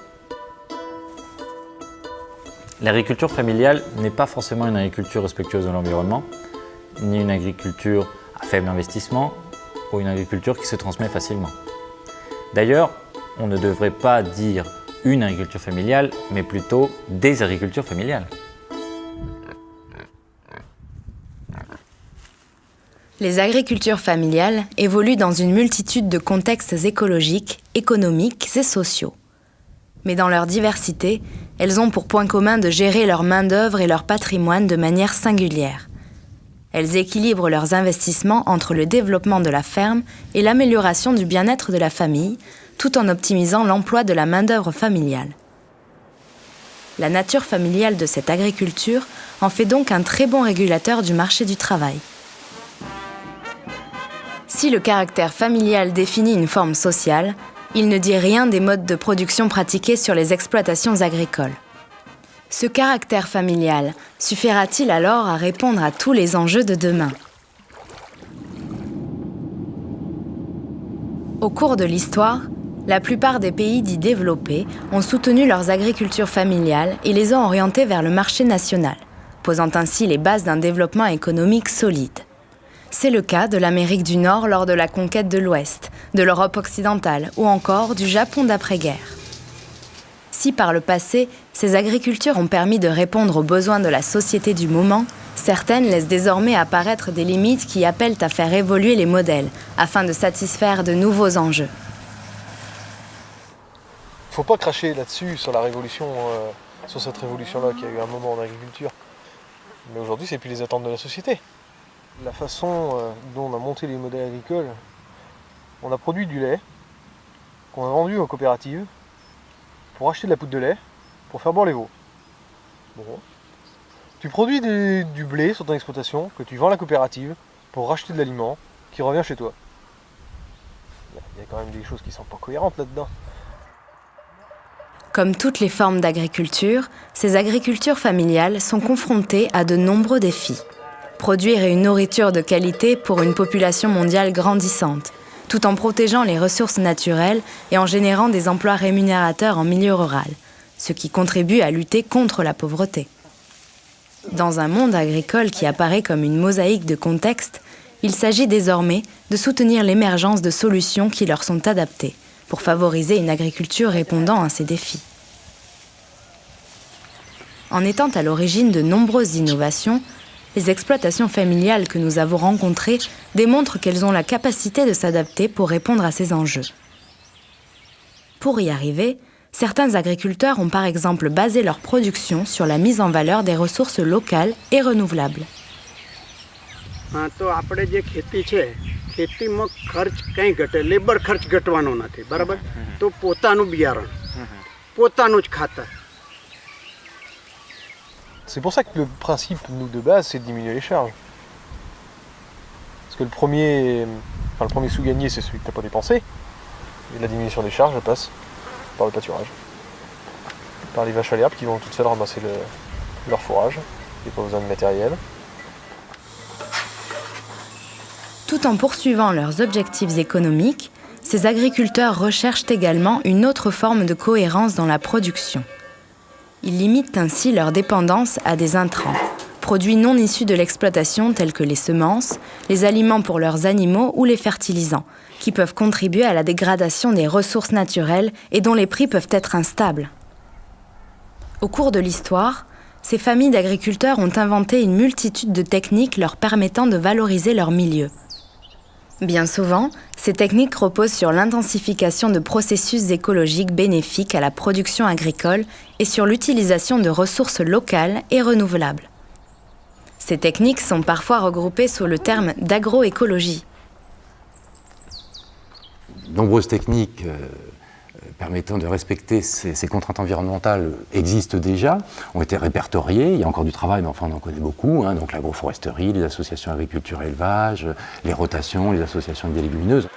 L'agriculture familiale n'est pas forcément une agriculture respectueuse de l'environnement, ni une agriculture à faible investissement, ou une agriculture qui se transmet facilement. D'ailleurs, on ne devrait pas dire une agriculture familiale, mais plutôt des agricultures familiales. Les agricultures familiales évoluent dans une multitude de contextes écologiques, économiques et sociaux. Mais dans leur diversité, elles ont pour point commun de gérer leur main-d'œuvre et leur patrimoine de manière singulière. Elles équilibrent leurs investissements entre le développement de la ferme et l'amélioration du bien-être de la famille, tout en optimisant l'emploi de la main-d'œuvre familiale. La nature familiale de cette agriculture en fait donc un très bon régulateur du marché du travail. Si le caractère familial définit une forme sociale, il ne dit rien des modes de production pratiqués sur les exploitations agricoles. Ce caractère familial suffira-t-il alors à répondre à tous les enjeux de demain ? Au cours de l'histoire, la plupart des pays dits développés ont soutenu leurs agricultures familiales et les ont orientées vers le marché national, posant ainsi les bases d'un développement économique solide. C'est le cas de l'Amérique du Nord lors de la conquête de l'Ouest, de l'Europe occidentale ou encore du Japon d'après-guerre. Si par le passé, ces agricultures ont permis de répondre aux besoins de la société du moment, certaines laissent désormais apparaître des limites qui appellent à faire évoluer les modèles afin de satisfaire de nouveaux enjeux. Il ne faut pas cracher là-dessus, sur la révolution, sur cette révolution-là qui a eu un moment en agriculture. Mais aujourd'hui, c'est plus les attentes de la société. La façon dont on a monté les modèles agricoles, on a produit du lait qu'on a vendu aux coopératives pour acheter de la poudre de lait pour faire boire les veaux. Bon. Tu produis du blé sur ton exploitation que tu vends à la coopérative pour racheter de l'aliment qui revient chez toi. Il y a quand même des choses qui ne sont pas cohérentes là-dedans. Comme toutes les formes d'agriculture, ces agricultures familiales sont confrontées à de nombreux défis. Produire une nourriture de qualité pour une population mondiale grandissante, tout en protégeant les ressources naturelles et en générant des emplois rémunérateurs en milieu rural, ce qui contribue à lutter contre la pauvreté. Dans un monde agricole qui apparaît comme une mosaïque de contextes, il s'agit désormais de soutenir l'émergence de solutions qui leur sont adaptées pour favoriser une agriculture répondant à ces défis. En étant à l'origine de nombreuses innovations, les exploitations familiales que nous avons rencontrées démontrent qu'elles ont la capacité de s'adapter pour répondre à ces enjeux. Pour y arriver, certains agriculteurs ont par exemple basé leur production sur la mise en valeur des ressources locales et renouvelables. તો આપણે જે ખેતી છે ખેતીમાં ખર્ચ કંઈ ઘટે લેબર ખર્ચ ઘટવાનો નથી બરાબર તો પોતાનું બિયારણ પોતાનું જ ખાતર. C'est pour ça que le principe, nous, de base, c'est de diminuer les charges. Parce que le premier sou gagné, c'est celui que tu n'as pas dépensé. Et la diminution des charges, elle passe par le pâturage. Par les vaches à l'herbe qui vont toutes seules ramasser leur fourrage. Il n'y a pas besoin de matériel. Tout en poursuivant leurs objectifs économiques, ces agriculteurs recherchent également une autre forme de cohérence dans la production. Ils limitent ainsi leur dépendance à des intrants, produits non issus de l'exploitation tels que les semences, les aliments pour leurs animaux ou les fertilisants, qui peuvent contribuer à la dégradation des ressources naturelles et dont les prix peuvent être instables. Au cours de l'histoire, ces familles d'agriculteurs ont inventé une multitude de techniques leur permettant de valoriser leur milieu. Bien souvent, ces techniques reposent sur l'intensification de processus écologiques bénéfiques à la production agricole et sur l'utilisation de ressources locales et renouvelables. Ces techniques sont parfois regroupées sous le terme d'agroécologie. Nombreuses techniques permettant de respecter ces contraintes environnementales existent déjà, ont été répertoriées. Il y a encore du travail, mais enfin on en connaît beaucoup. Donc l'agroforesterie, les associations agriculture et élevage, les rotations, les associations de légumineuses.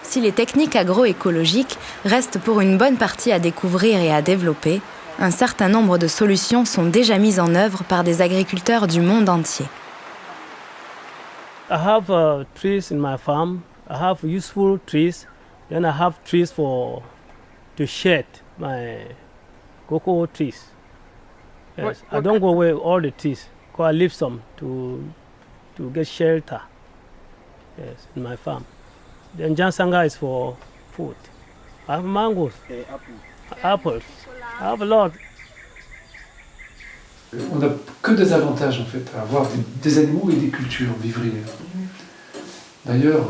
Si les techniques agroécologiques restent pour une bonne partie à découvrir et à développer, un certain nombre de solutions sont déjà mises en œuvre par des agriculteurs du monde entier. I have trees in my farm. I have useful trees. Then I have trees to shed my cocoa trees. Yes, I don't go away all the trees. I leave some to get shelter. Yes, in my farm. Then Jansanga is for food. I have mangoes, apples. I have a lot. On n'a que des avantages en fait à avoir des animaux et des cultures vivrières. D'ailleurs,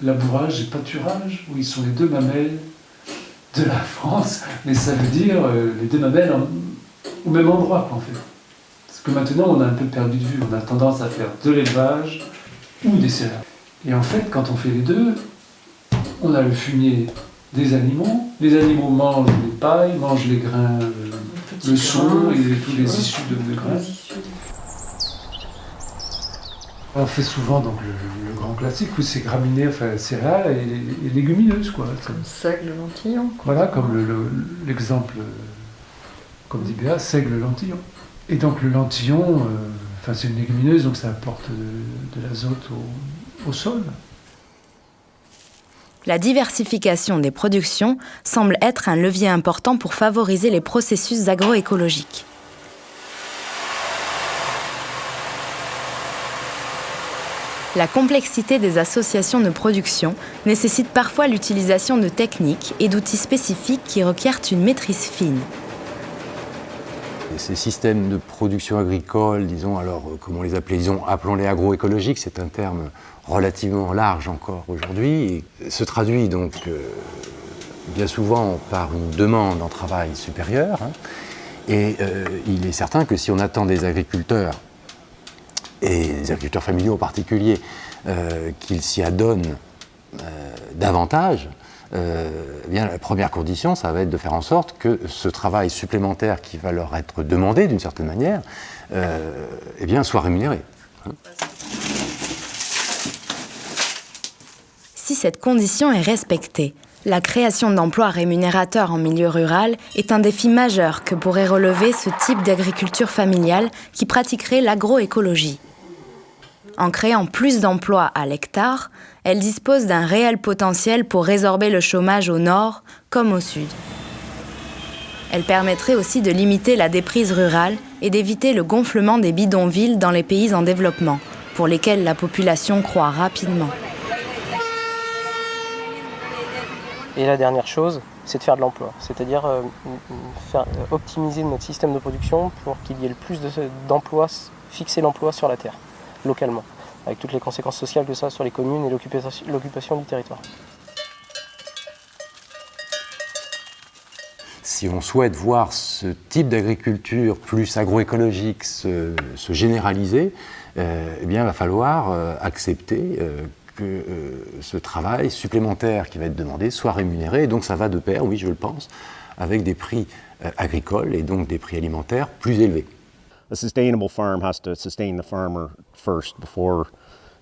labourage et pâturage, où ils sont les deux mamelles de la France, mais ça veut dire les deux mamelles au même endroit en fait. Parce que maintenant on a un peu perdu de vue, on a tendance à faire de l'élevage ou des céréales. Et en fait quand on fait les deux, on a le fumier des animaux, les animaux mangent les pailles, mangent les grains, le son et tous les issues de grains. On fait souvent donc, le grand classique où c'est graminées, enfin céréales et légumineuses quoi. Seigle, lentillon. Voilà, comme l'exemple, comme dit Béa, seigle, lentillon. Et donc le lentillon, c'est une légumineuse, donc ça apporte de l'azote au sol. La diversification des productions semble être un levier important pour favoriser les processus agroécologiques. La complexité des associations de production nécessite parfois l'utilisation de techniques et d'outils spécifiques qui requièrent une maîtrise fine. Ces systèmes de production agricole, disons, alors comment les appeler, appelons-les agroécologiques, c'est un terme relativement large encore aujourd'hui, et se traduit donc bien souvent par une demande en travail supérieure. Et il est certain que si on attend des agriculteurs, et les agriculteurs familiaux en particulier, qu'ils s'y adonnent davantage, bien, la première condition, ça va être de faire en sorte que ce travail supplémentaire qui va leur être demandé d'une certaine manière, soit rémunéré. Si cette condition est respectée, la création d'emplois rémunérateurs en milieu rural est un défi majeur que pourrait relever ce type d'agriculture familiale qui pratiquerait l'agroécologie. En créant plus d'emplois à l'hectare, elle dispose d'un réel potentiel pour résorber le chômage au nord comme au sud. Elle permettrait aussi de limiter la déprise rurale et d'éviter le gonflement des bidonvilles dans les pays en développement, pour lesquels la population croît rapidement. Et la dernière chose, c'est de faire de l'emploi, c'est-à-dire optimiser notre système de production pour qu'il y ait le plus d'emplois, fixer l'emploi sur la terre, localement, avec toutes les conséquences sociales que ça a sur les communes et l'occupation du territoire. Si on souhaite voir ce type d'agriculture plus agroécologique se généraliser, il va falloir accepter que ce travail supplémentaire qui va être demandé soit rémunéré. Et donc ça va de pair, oui je le pense, avec des prix agricoles et donc des prix alimentaires plus élevés. A sustainable farm has to sustain the farmer first before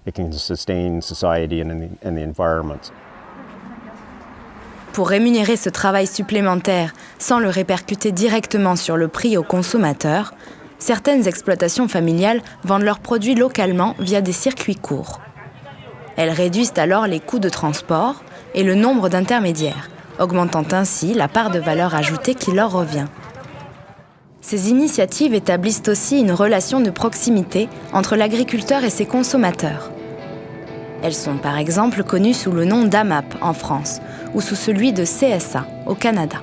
it can sustain society and the environment. Pour rémunérer ce travail supplémentaire sans le répercuter directement sur le prix aux consommateurs, certaines exploitations familiales vendent leurs produits localement via des circuits courts. Elles réduisent alors les coûts de transport et le nombre d'intermédiaires, augmentant ainsi la part de valeur ajoutée qui leur revient. Ces initiatives établissent aussi une relation de proximité entre l'agriculteur et ses consommateurs. Elles sont par exemple connues sous le nom d'AMAP en France ou sous celui de CSA au Canada.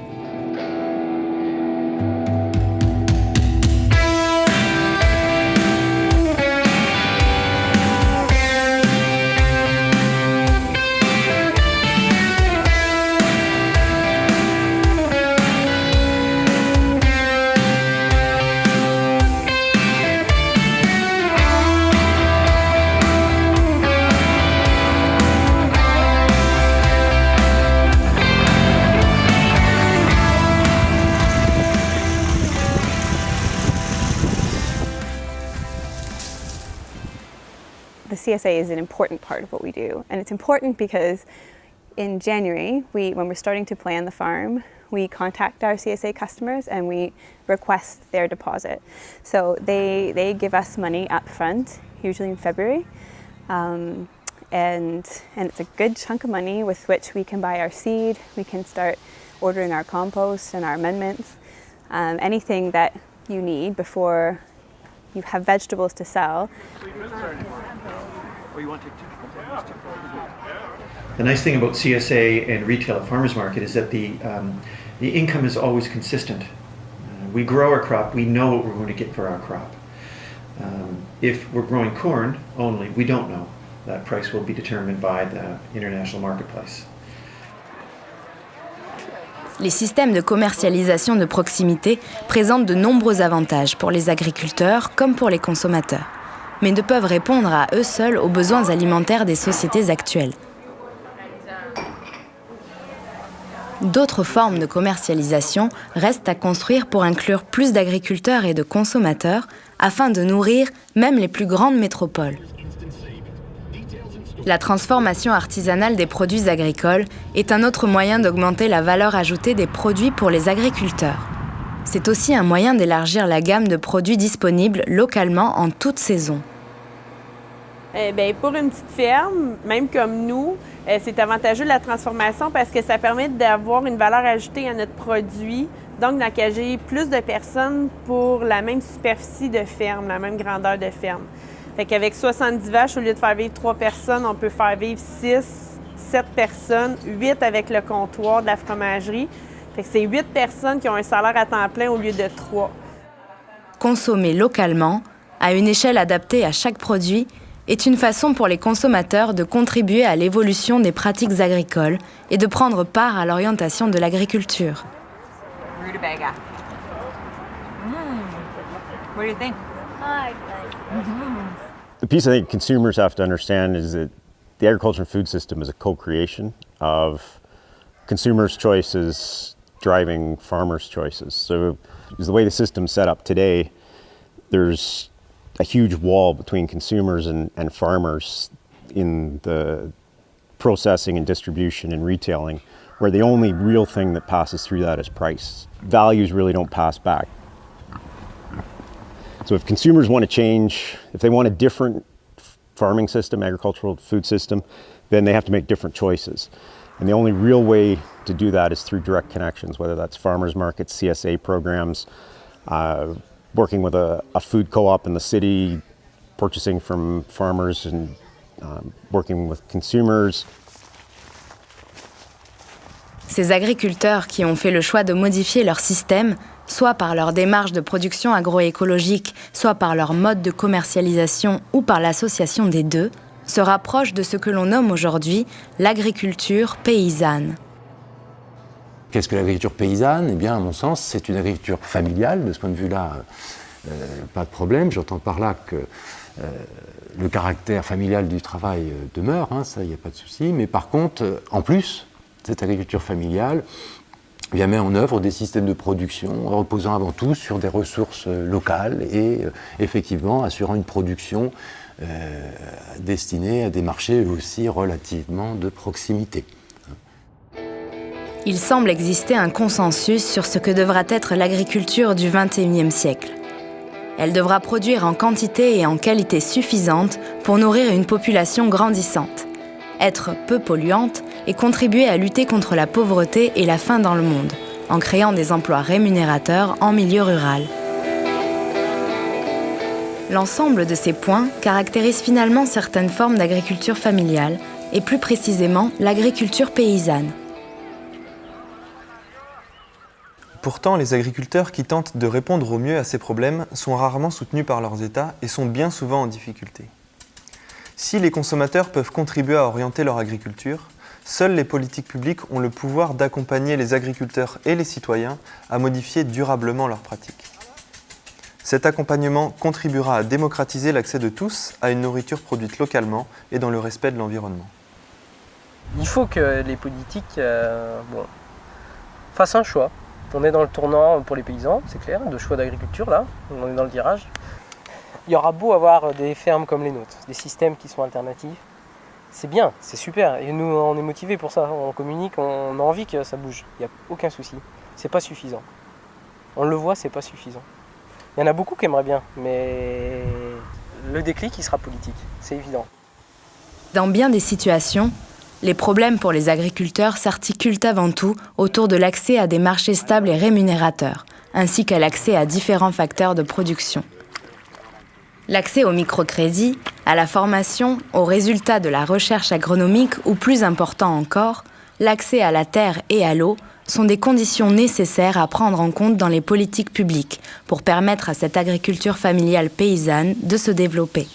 CSA is an important part of what we do, and it's important because in January, when we're starting to plan the farm, we contact our CSA customers and we request their deposit. So they give us money up front, usually in February, and it's a good chunk of money with which we can buy our seed, we can start ordering our compost and our amendments, anything that you need before you have vegetables to sell. The nice thing about CSA and retail at farmers market is that the income is always consistent. We grow our crop, we know what we're going to get for our crop. If we're growing corn only, we don't know. That price will be determined by the international marketplace. Les systèmes de commercialisation de proximité présentent de nombreux avantages pour les agriculteurs comme pour les consommateurs, mais ne peuvent répondre à eux seuls aux besoins alimentaires des sociétés actuelles. D'autres formes de commercialisation restent à construire pour inclure plus d'agriculteurs et de consommateurs afin de nourrir même les plus grandes métropoles. La transformation artisanale des produits agricoles est un autre moyen d'augmenter la valeur ajoutée des produits pour les agriculteurs. C'est aussi un moyen d'élargir la gamme de produits disponibles localement en toute saison. Pour une petite ferme, même comme nous, c'est avantageux la transformation parce que ça permet d'avoir une valeur ajoutée à notre produit, donc d'engager plus de personnes pour la même superficie de ferme, la même grandeur de ferme. Fait qu'avec 70 vaches, au lieu de faire vivre 3 personnes, on peut faire vivre 6, 7 personnes, 8 avec le comptoir de la fromagerie. Fait que c'est 8 personnes qui ont un salaire à temps plein au lieu de 3. Consommer localement, à une échelle adaptée à chaque produit, est une façon pour les consommateurs de contribuer à l'évolution des pratiques agricoles et de prendre part à l'orientation de l'agriculture. Rutabaga. What do you think? The piece I think consumers have to understand is that the agriculture and food system is a co-creation of consumers' choices driving farmers' choices. So the way the system's set up today, there's a huge wall between consumers and farmers in the processing and distribution and retailing, where the only real thing that passes through that is price. Values really don't pass back. So if consumers want to change, if they want a different farming system, agricultural food system, then they have to make different choices. And the only real way to do that is through direct connections, whether that's farmers markets, CSA programs, working with a food co-op in the city, purchasing from farmers and working with consumers. Ces agriculteurs qui ont fait le choix de modifier leur système, soit par leur démarche de production agroécologique, soit par leur mode de commercialisation ou par l'association des deux, se rapprochent de ce que l'on nomme aujourd'hui l'agriculture paysanne. Qu'est-ce que l'agriculture paysanne ? Eh bien, à mon sens, c'est une agriculture familiale. De ce point de vue-là, pas de problème. J'entends par là que le caractère familial du travail demeure, ça, il n'y a pas de souci. Mais par contre, en plus, cette agriculture familiale met en œuvre des systèmes de production reposant avant tout sur des ressources locales et effectivement assurant une production destinée à des marchés aussi relativement de proximité. Il semble exister un consensus sur ce que devra être l'agriculture du XXIe siècle. Elle devra produire en quantité et en qualité suffisante pour nourrir une population grandissante, être peu polluante et contribuer à lutter contre la pauvreté et la faim dans le monde, en créant des emplois rémunérateurs en milieu rural. L'ensemble de ces points caractérise finalement certaines formes d'agriculture familiale, et plus précisément l'agriculture paysanne. Pourtant, les agriculteurs qui tentent de répondre au mieux à ces problèmes sont rarement soutenus par leurs États et sont bien souvent en difficulté. Si les consommateurs peuvent contribuer à orienter leur agriculture, seules les politiques publiques ont le pouvoir d'accompagner les agriculteurs et les citoyens à modifier durablement leurs pratiques. Cet accompagnement contribuera à démocratiser l'accès de tous à une nourriture produite localement et dans le respect de l'environnement. Il faut que les politiques fassent un choix. On est dans le tournant pour les paysans, c'est clair, de choix d'agriculture là, on est dans le virage. Il y aura beau avoir des fermes comme les nôtres, des systèmes qui sont alternatifs, c'est bien, c'est super. Et nous, on est motivés pour ça. On communique, on a envie que ça bouge. Il n'y a aucun souci. C'est pas suffisant. On le voit, c'est pas suffisant. Il y en a beaucoup qui aimeraient bien, mais le déclic, il sera politique, c'est évident. Dans bien des situations, les problèmes pour les agriculteurs s'articulent avant tout autour de l'accès à des marchés stables et rémunérateurs, ainsi qu'à l'accès à différents facteurs de production. L'accès au microcrédit, à la formation, aux résultats de la recherche agronomique ou, plus important encore, l'accès à la terre et à l'eau sont des conditions nécessaires à prendre en compte dans les politiques publiques pour permettre à cette agriculture familiale paysanne de se développer.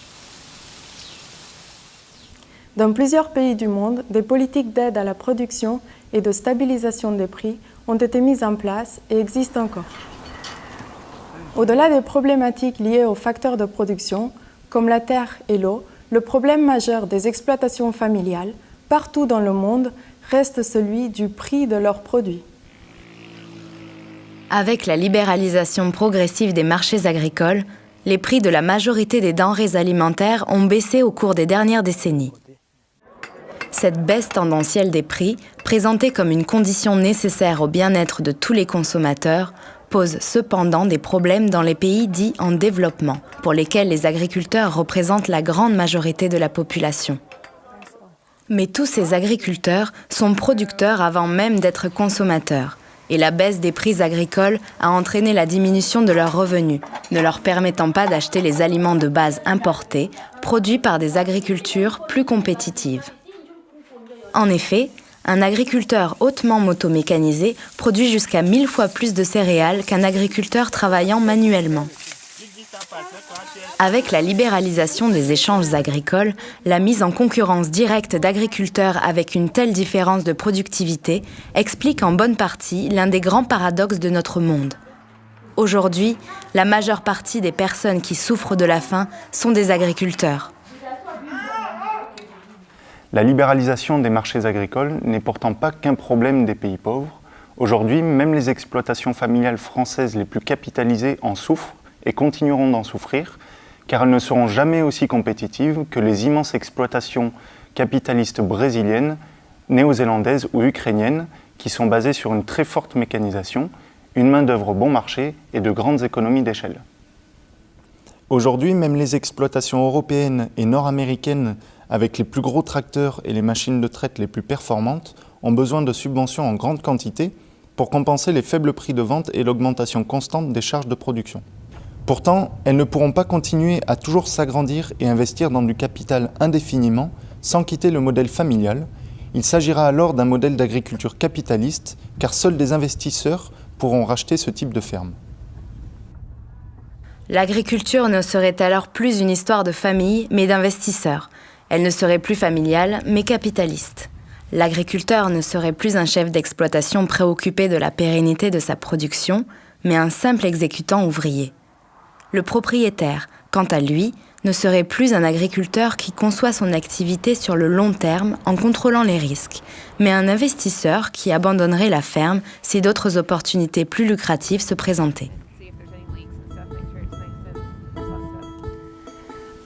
Dans plusieurs pays du monde, des politiques d'aide à la production et de stabilisation des prix ont été mises en place et existent encore. Au-delà des problématiques liées aux facteurs de production, comme la terre et l'eau, le problème majeur des exploitations familiales, partout dans le monde, reste celui du prix de leurs produits. Avec la libéralisation progressive des marchés agricoles, les prix de la majorité des denrées alimentaires ont baissé au cours des dernières décennies. Cette baisse tendancielle des prix, présentée comme une condition nécessaire au bien-être de tous les consommateurs, pose cependant des problèmes dans les pays dits en développement, pour lesquels les agriculteurs représentent la grande majorité de la population. Mais tous ces agriculteurs sont producteurs avant même d'être consommateurs, et la baisse des prix agricoles a entraîné la diminution de leurs revenus, ne leur permettant pas d'acheter les aliments de base importés, produits par des agricultures plus compétitives. En effet, un agriculteur hautement motomécanisé produit jusqu'à 1000 fois plus de céréales qu'un agriculteur travaillant manuellement. Avec la libéralisation des échanges agricoles, la mise en concurrence directe d'agriculteurs avec une telle différence de productivité explique en bonne partie l'un des grands paradoxes de notre monde. Aujourd'hui, la majeure partie des personnes qui souffrent de la faim sont des agriculteurs. La libéralisation des marchés agricoles n'est pourtant pas qu'un problème des pays pauvres. Aujourd'hui, même les exploitations familiales françaises les plus capitalisées en souffrent et continueront d'en souffrir, car elles ne seront jamais aussi compétitives que les immenses exploitations capitalistes brésiliennes, néo-zélandaises ou ukrainiennes, qui sont basées sur une très forte mécanisation, une main-d'œuvre bon marché et de grandes économies d'échelle. Aujourd'hui, même les exploitations européennes et nord-américaines avec les plus gros tracteurs et les machines de traite les plus performantes, ont besoin de subventions en grande quantité pour compenser les faibles prix de vente et l'augmentation constante des charges de production. Pourtant, elles ne pourront pas continuer à toujours s'agrandir et investir dans du capital indéfiniment sans quitter le modèle familial. Il s'agira alors d'un modèle d'agriculture capitaliste, car seuls des investisseurs pourront racheter ce type de ferme. L'agriculture ne serait alors plus une histoire de famille, mais d'investisseurs. Elle ne serait plus familiale, mais capitaliste. L'agriculteur ne serait plus un chef d'exploitation préoccupé de la pérennité de sa production, mais un simple exécutant ouvrier. Le propriétaire, quant à lui, ne serait plus un agriculteur qui conçoit son activité sur le long terme en contrôlant les risques, mais un investisseur qui abandonnerait la ferme si d'autres opportunités plus lucratives se présentaient.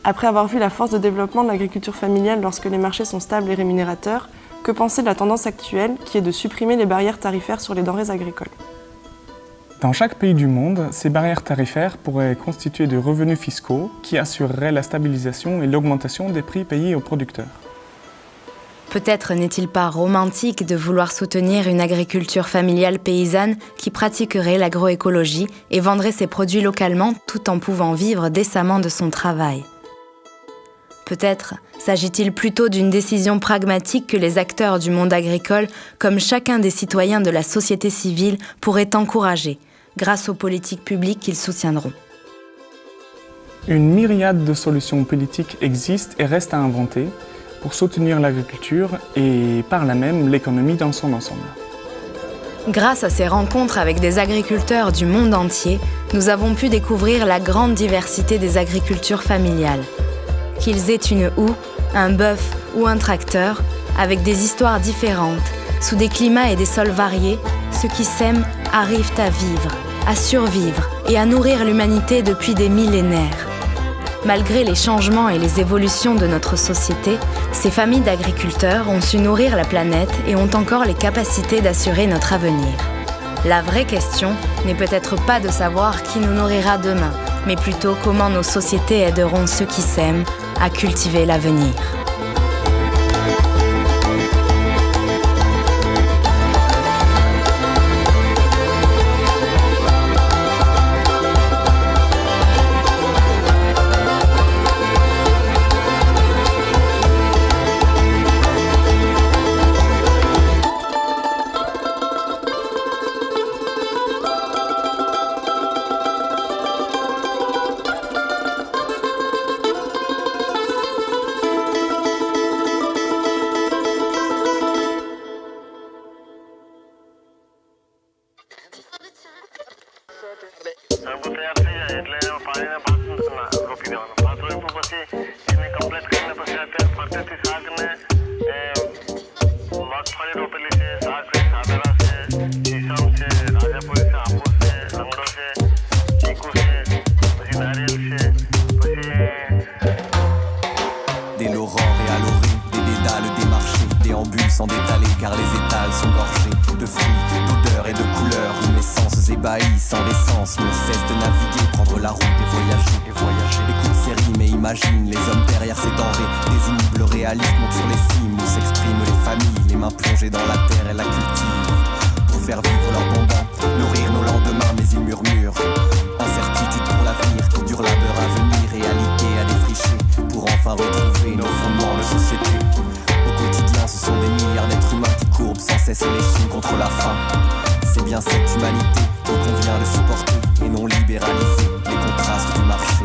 Après avoir vu la force de développement de l'agriculture familiale lorsque les marchés sont stables et rémunérateurs, que penser de la tendance actuelle qui est de supprimer les barrières tarifaires sur les denrées agricoles ? Dans chaque pays du monde, ces barrières tarifaires pourraient constituer de revenus fiscaux qui assureraient la stabilisation et l'augmentation des prix payés aux producteurs. Peut-être n'est-il pas romantique de vouloir soutenir une agriculture familiale paysanne qui pratiquerait l'agroécologie et vendrait ses produits localement tout en pouvant vivre décemment de son travail. Peut-être s'agit-il plutôt d'une décision pragmatique que les acteurs du monde agricole, comme chacun des citoyens de la société civile, pourraient encourager, grâce aux politiques publiques qu'ils soutiendront. Une myriade de solutions politiques existent et restent à inventer pour soutenir l'agriculture et par là même l'économie dans son ensemble. Grâce à ces rencontres avec des agriculteurs du monde entier, nous avons pu découvrir la grande diversité des agricultures familiales. Qu'ils aient une houe, un bœuf ou un tracteur, avec des histoires différentes, sous des climats et des sols variés, ceux qui s'aiment arrivent à vivre, à survivre et à nourrir l'humanité depuis des millénaires. Malgré les changements et les évolutions de notre société, ces familles d'agriculteurs ont su nourrir la planète et ont encore les capacités d'assurer notre avenir. La vraie question n'est peut-être pas de savoir qui nous nourrira demain, mais plutôt comment nos sociétés aideront ceux qui s'aiment à cultiver l'avenir. Des l'aurore et à l'orée, des dédales, des marchés, déambules sans détaler car les étals sont gorgés de fruits, d'odeurs et de couleurs. Où mes sens ébahis sans l'essence ne cessent de naviguer, prendre la route et voyager. Écoute ces rimes et imagine les hommes derrière ces denrées. Des immeubles réalistes montent sur les cimes où s'expriment les familles, les mains plongées dans la terre et la cultivent. Pour faire vivre leur bonbons, nourrir nos lendemains, mais ils murmurent. Incertitude pour l'avenir, dur labeur à venir, réalité à défricher. Pour enfin retrouver nos fondements de société. Au quotidien, ce sont des milliards d'êtres humains qui courbent sans cesse les chines contre la faim. C'est bien cette humanité qu'il convient de supporter et non libéraliser les contrastes du marché.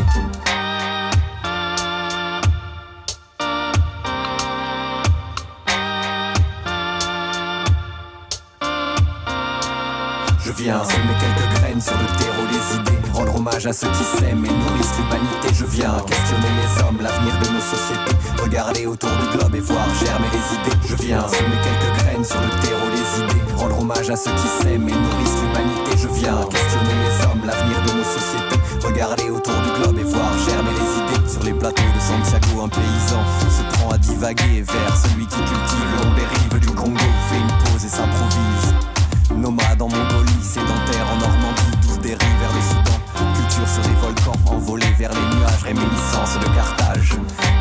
Je viens semer quelques graines sur le terreau des idées, rendre hommage à ceux qui s'aiment et nourrissent l'humanité. Je viens questionner les hommes, l'avenir de nos sociétés, regarder autour du globe et voir germer les idées. Je viens semer quelques graines sur le terreau des idées, rendre hommage à ceux qui s'aiment et nourrissent l'humanité. Je viens questionner les hommes, l'avenir de nos sociétés, regarder autour du globe et voir germer les idées. Sur les plateaux de Santiago, un paysan se prend à divaguer vers celui qui cultive le long des rives du Congo, fait une pause et s'improvise. Nomade en Mongolie, sédentaire en Normandie, douce dérive vers le Soudan. Culture sur des volcans, envolés vers les nuages, réminiscence de Carthage.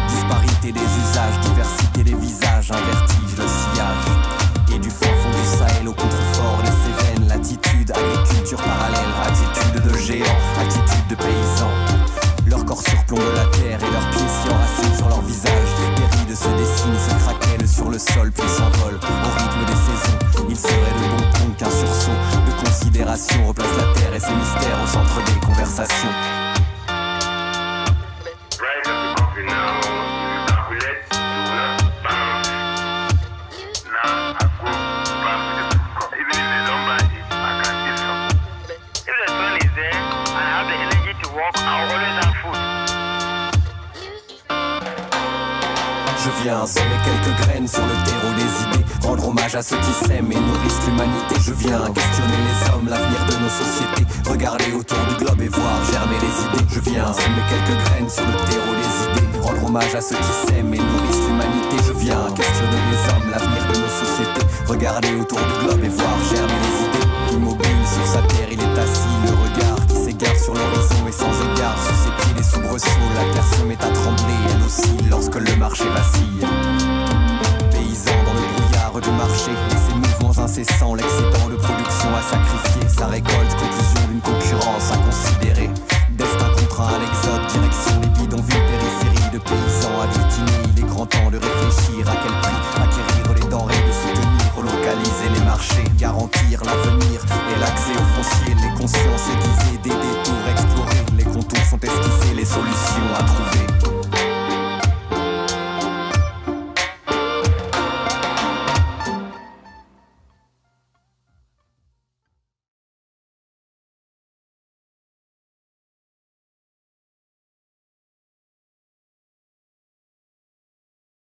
Disparité des usages, diversité des visages, un vertige, le sillage. Et du fin fond du Sahel au contrefort, les Cévennes, l'attitude, agriculture parallèle, attitude de géants, attitude de paysans. Leur corps surplombe la terre et leurs pieds s'y enracinent sur leur visage. Des rides se dessinent et se craquellent sur le sol puis s'envolent au rythme des saisons. Il serait de bon ton qu'un sursaut de considération replace la terre et ses mystères au centre des conversations. Je viens semer quelques graines sur le terreau des idées, rendre hommage à ceux qui s'aiment et nourrissent l'humanité. Je viens questionner les hommes, l'avenir de nos sociétés, regarder autour du globe et voir germer les idées. Je viens semer quelques graines sur le terreau des idées, rendre hommage à ceux qui s'aiment et nourrissent l'humanité. Je viens questionner les hommes, l'avenir de nos sociétés, regarder autour du globe et voir germer les idées. Immobile sur sa terre, il est assis, le regard qui s'égare sur l'horizon et sans égard. Sous ses pieds les soubresauts, la terre se met à trembler, elle oscille lorsque le marché vacille. Paysan dans le brouillard du marché, et ses mouvements incessants, l'excédent de production à sacrifier, sa récolte, conclusion d'une concurrence à considérer. Destin contraint à l'exode, direction des bidonvilles, périphérie de paysans agglutinés. Il est grand temps de réfléchir à quel prix acquérir les denrées, de soutenir, relocaliser les marchés, garantir la